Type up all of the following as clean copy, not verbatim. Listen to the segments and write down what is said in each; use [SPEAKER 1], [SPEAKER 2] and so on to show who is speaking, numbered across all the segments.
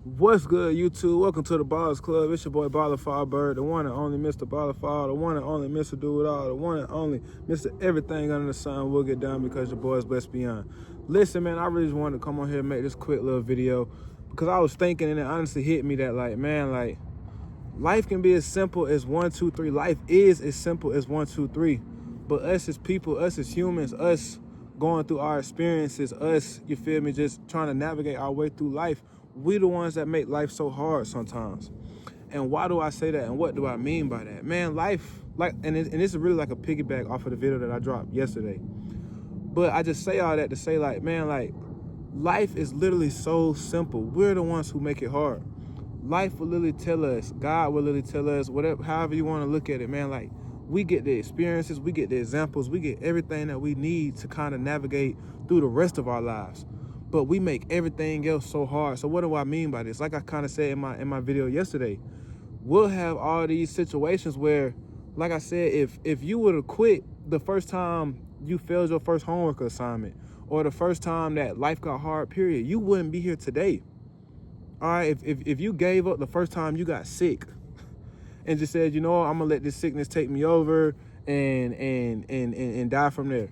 [SPEAKER 1] What's good, YouTube? Welcome to the Ballers Club. It's your boy BallOrFallBird, the one and only Mr. BallOrFall, the one and only Mr. Do It All, the one and only Mr. Everything Under the Sun will get done because your boy is blessed beyond. Listen, man, I really just wanted to come on here and make this quick little video because I was thinking, and it honestly hit me that, life can be as simple as 1, 2, 3. Life is as simple as 1, 2, 3. But us as people, us as humans, us going through our experiences, us, you feel me, just trying to navigate our way through life, we the ones that make life so hard sometimes. And why do I say that? And what do I mean by that? Man, life, and this is really like a piggyback off of the video that I dropped yesterday. But I just say all that to say, life is literally so simple. We're the ones who make it hard. Life will literally tell us, God will literally tell us, whatever, however you want to look at it, man, we get the experiences, we get the examples, we get everything that we need to kind of navigate through the rest of our lives. But we make everything else so hard. So what do I mean by this? Like I kind of said in my video yesterday, we'll have all these situations where, like I said, if you would have quit the first time you failed your first homework assignment, or the first time that life got hard, period, you wouldn't be here today. All right, if you gave up the first time you got sick and just said, you know what, I'm gonna let this sickness take me over and die from there,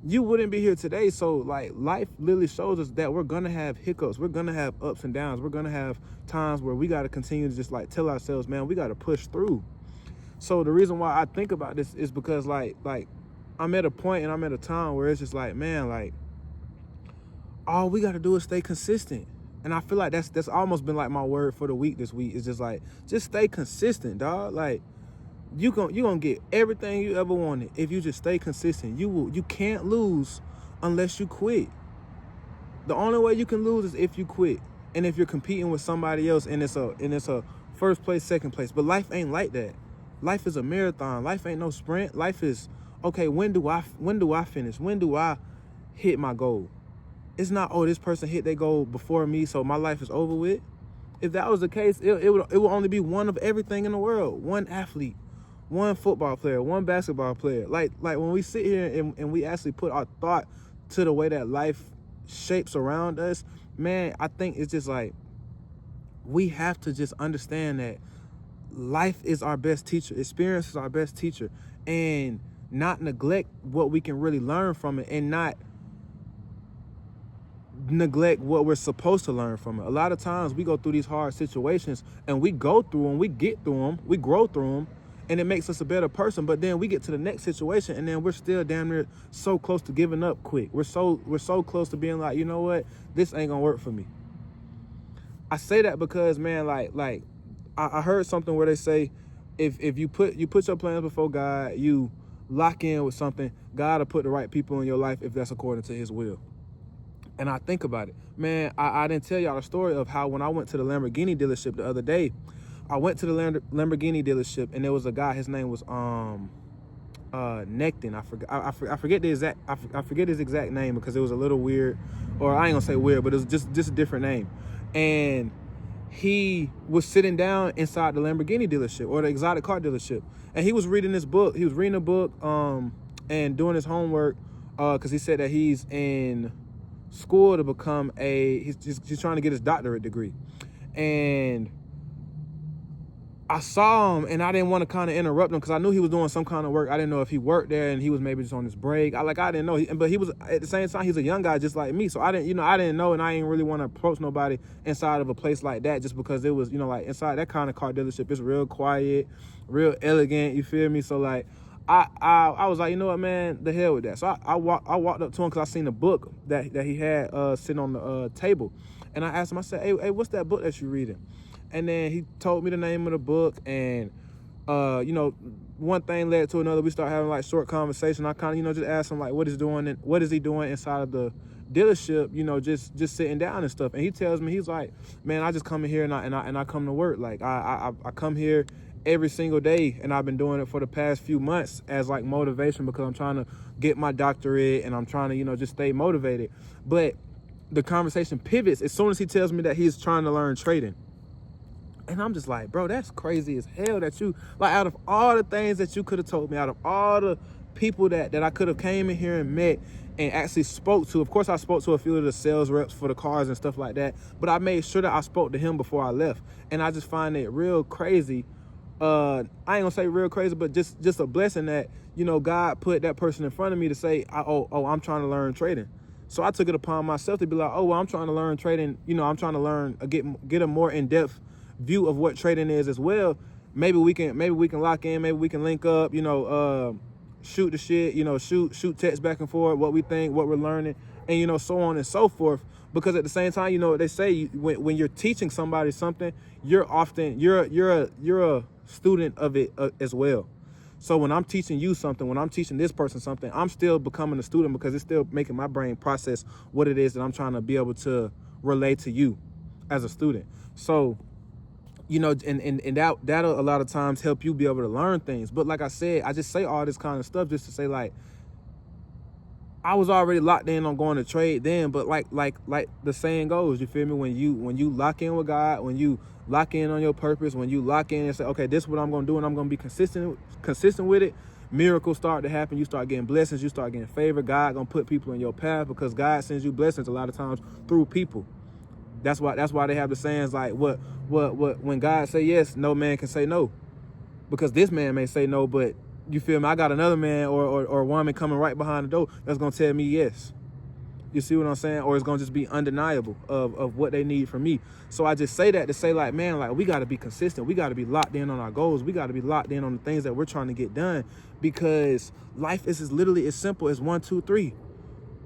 [SPEAKER 1] you wouldn't be here today. So life literally shows us that we're gonna have hiccups, we're gonna have ups and downs, we're gonna have times where we gotta continue to just tell ourselves, man, we gotta push through. So the reason why I think about this is because I'm at a point and I'm at a time where it's just all we gotta do is stay consistent. And I feel like that's almost been my word for the week this week. Is just stay consistent, dog. You gonna get everything you ever wanted if you just stay consistent. You can't lose unless you quit. The only way you can lose is if you quit, and if you're competing with somebody else, and it's a first place, second place. But life ain't like that. Life is a marathon. Life ain't no sprint. Life is, okay, when do I finish? When do I hit my goal? It's not, oh, this person hit their goal before me, so my life is over with. If that was the case, it would only be one of everything in the world. One athlete, one football player, one basketball player. Like when we sit here and we actually put our thought to the way that life shapes around us, man, I think it's just we have to just understand that life is our best teacher. Experience is our best teacher. And not neglect what we can really learn from it, and not neglect what we're supposed to learn from it. A lot of times we go through these hard situations and we go through them, we get through them, we grow through them, and it makes us a better person. But then we get to the next situation and then we're still damn near so close to giving up quick. We're so close to being like, you know what, this ain't gonna work for me. I say that because, man, I heard something where they say if you put your plans before God, you lock in with something, God will put the right people in your life if that's according to his will. And I think about it, man. I didn't tell y'all the story of how when I went to the Lamborghini dealership the other day. I went to the Lamborghini dealership and there was a guy. His name was Necton. I forget his exact name because it was a little weird, or I ain't gonna say weird, but it was just a different name. And he was sitting down inside the Lamborghini dealership or the exotic car dealership, and he was reading this book. He was reading a book and doing his homework because he said that he's in school to become he's trying to get his doctorate degree. And I saw him and I didn't want to kind of interrupt him because I knew he was doing some kind of work. I didn't know if he worked there and he was maybe just on his break. I didn't know, but he was at the same time, he's a young guy just like me. So I didn't know, and I didn't really want to approach nobody inside of a place like that just because it was, inside that kind of car dealership, it's real quiet, real elegant, you feel me? So I was like, you know what, man, the hell with that. So I walked up to him because I seen a book that he had sitting on the table. And I asked him, I said, hey, what's that book that you're reading? And then he told me the name of the book. And, one thing led to another. We started having short conversation. I kind of, just asked him what is he doing inside of the dealership, just sitting down and stuff. And he tells me, he's like, man, I just come in here and I come to work. I come here every single day, and I've been doing it for the past few months as motivation because I'm trying to get my doctorate and I'm trying to, just stay motivated. But the conversation pivots as soon as he tells me that he's trying to learn trading. And I'm just like, bro, that's crazy as hell that you, out of all the things that you could have told me, out of all the people that I could have came in here and met and actually spoke to. Of course, I spoke to a few of the sales reps for the cars and stuff like that, but I made sure that I spoke to him before I left. And I just find it real crazy. I ain't gonna say real crazy, but just a blessing that, you know, God put that person in front of me to say, I'm trying to learn trading. So I took it upon myself to be like, I'm trying to learn trading. You know, I'm trying to learn, get a more in-depth view of what trading is as well. Maybe we can lock in, maybe we can link up, you know, shoot the shit, you know, shoot text back and forth, what we think, what we're learning, and, you know, so on and so forth. Because at the same time, you know, they say when you're teaching somebody something, you're a student of it as well. So when I'm teaching you something, when I'm teaching this person something, I'm still becoming a student because it's still making my brain process what it is that I'm trying to be able to relay to you as a student. So, you know, and that'll a lot of times help you be able to learn things. But like I said, I just say all this kind of stuff just to say, like, I was already locked in on going to trade then, but like the saying goes, you feel me? When you lock in with God, when you lock in on your purpose, when you lock in and say, okay, this is what I'm gonna do, and I'm gonna be consistent with it, miracles start to happen. You start getting blessings, you start getting favor. God gonna put people in your path because God sends you blessings a lot of times through people. That's why they have the sayings like what when God say yes, no man can say no. Because this man may say no, but you feel me, I got another man or woman coming right behind the door that's gonna tell me yes. You see what I'm saying? Or it's gonna just be undeniable of what they need from me. So I just say that to say, like, man, like, we gotta be consistent. We gotta be locked in on our goals. We gotta be locked in on the things that we're trying to get done, because life is as literally as simple as 1, 2, 3.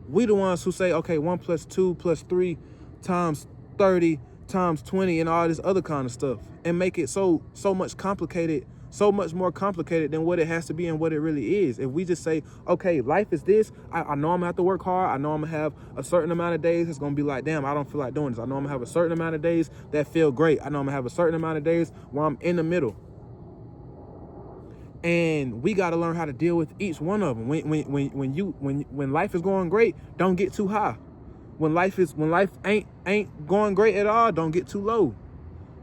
[SPEAKER 1] We the ones who say, okay, 1 + 2 + 3 times 30 times 20 and all this other kind of stuff, and make it so much complicated, so much more complicated than what it has to be and what it really is. If we just say, okay, life is this, I know I'm gonna have to work hard, I know I'm gonna have a certain amount of days it's gonna be like, damn, I don't feel like doing this. I know I'm gonna have a certain amount of days that feel great. I know I'm gonna have a certain amount of days where I'm in the middle. And we gotta learn how to deal with each one of them. When life is going great, don't get too high. When life ain't going great at all, don't get too low.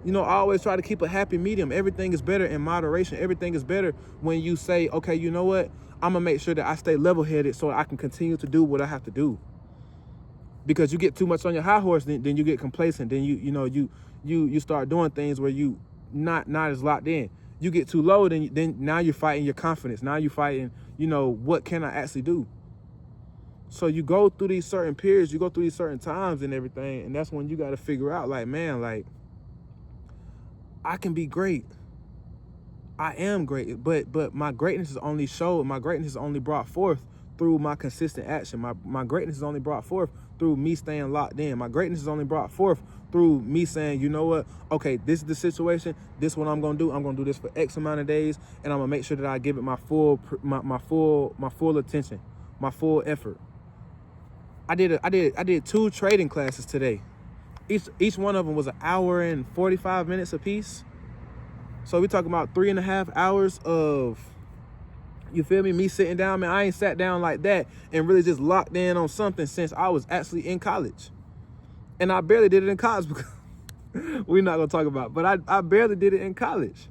[SPEAKER 1] You know, I always try to keep a happy medium. Everything is better in moderation. Everything is better when you say, okay, you know what? I'm gonna make sure that I stay level-headed so I can continue to do what I have to do. Because you get too much on your high horse, then you get complacent. Then you start doing things where you not as locked in. You get too low, then now you're fighting your confidence. Now you're fighting, you know, what can I actually do? So you go through these certain periods, you go through these certain times and everything, and that's when you got to figure out, like, man, like, I can be great. I am great, but my greatness is only showed, my greatness is only brought forth through my consistent action. My greatness is only brought forth through me staying locked in. My greatness is only brought forth through me saying, you know what, okay, this is the situation, this is what I'm gonna do. I'm gonna do this for X amount of days, and I'm gonna make sure that I give it my full attention, my full effort. I did 2 trading classes today. Each one of them was 1 hour and 45 minutes apiece. So we talking about 3.5 hours of, you feel me sitting down. Man, I ain't sat down like that and really just locked in on something since I was actually in college. And I barely did it in college because we're not gonna talk about it, but I barely did it in college.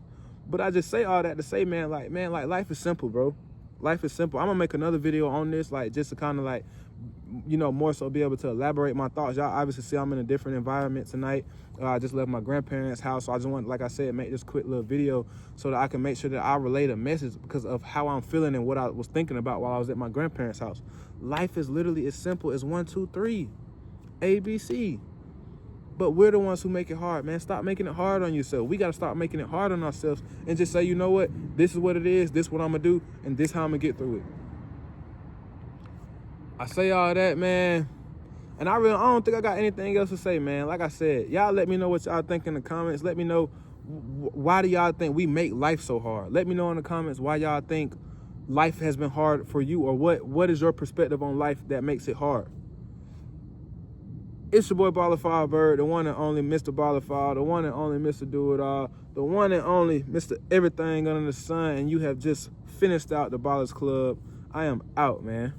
[SPEAKER 1] But I just say all that to say, man, like life is simple, bro. Life is simple. I'm gonna make another video on this, like, just to kind of, like, you know, more so be able to elaborate my thoughts. Y'all obviously see I'm in a different environment tonight. I just left my grandparents' house, so I just want, like I said, make this quick little video so that I can make sure that I relate a message because of how I'm feeling and what I was thinking about while I was at my grandparents' house. Life is literally as simple as 1, 2, 3, ABC. But we're the ones who make it hard, man. Stop making it hard on yourself. We got to start making it hard on ourselves and just say, you know what? This is what it is. This is what I'm going to do. And this is how I'm going to get through it. I say all that, man. And I don't think I got anything else to say, man. Like I said, y'all let me know what y'all think in the comments. Let me know why do y'all think we make life so hard. Let me know in the comments why y'all think life has been hard for you, or what is your perspective on life that makes it hard. It's your boy BallOrFallBird, the one and only Mr. BallOrFall, the one and only Mr. Do It All, the one and only Mr. Everything Under the Sun, and you have just finished out the Ballers Club. I am out, man.